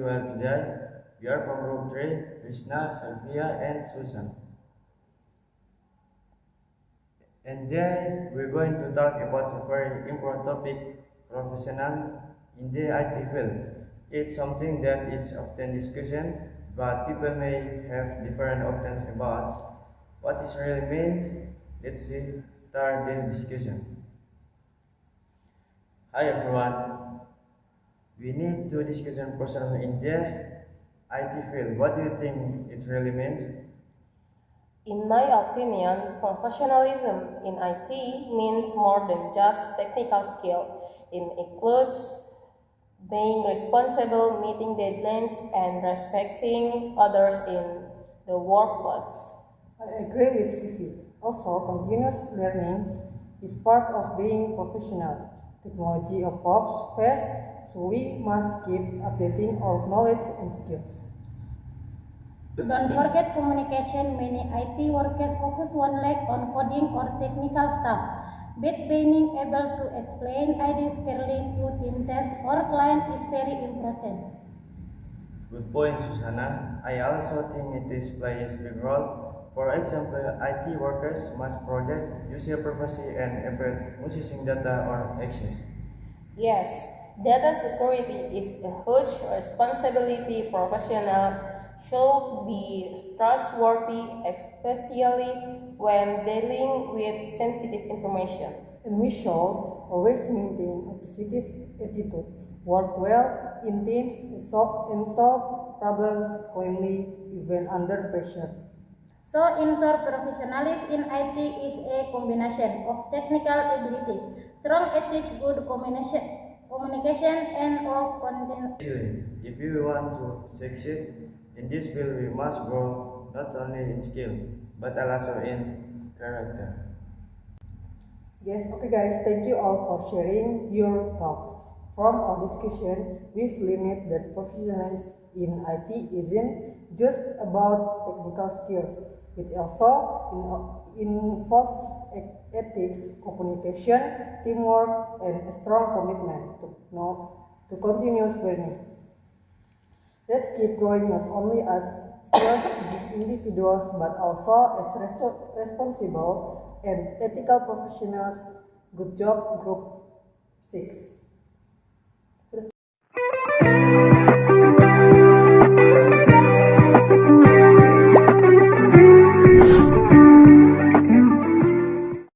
you well today. We are from Group 3, Krishna, Sophia, and Susan. And then we're going to talk about a very important topic, professional in the IT field. It's something that is often discussed, but people may have different opinions about what it really means. Let's start the discussion. Hi everyone. We need to discuss professional in the IT field. What do you think it really means? In my opinion, professionalism in IT means more than just technical skills. It includes being responsible, meeting deadlines, and respecting others in the workplace. I agree with Vivi. Also, continuous learning is part of being professional. Technology evolves fast, so we must keep updating our knowledge and skills. Don't forget communication. Many IT workers focus one leg on coding or technical stuff. But being able to explain ideas clearly to team test or client is very important. Good point, Susanna. I also think it plays a big role. For example, IT workers must protect user privacy and avoid misusing data or access. Yes, data security is a huge responsibility. Professionals should be trustworthy, especially when dealing with sensitive information. And we should always maintain a positive attitude, work well in teams, and solve problems calmly even under pressure. So, in short, professionalism in IT is a combination of technical ability, strong ethics, good communication, and of content. If we want to succeed in this field, we must grow not only in skill but also in character. Yes, okay guys, thank you all for sharing your thoughts. From our discussion, we've learned that professionalism in IT isn't just about technical skills. It also involves ethics, communication, teamwork, and a strong commitment to continuous learning. Let's keep growing not only as skilled individuals but also as responsible and ethical professionals. Good job, Group 6.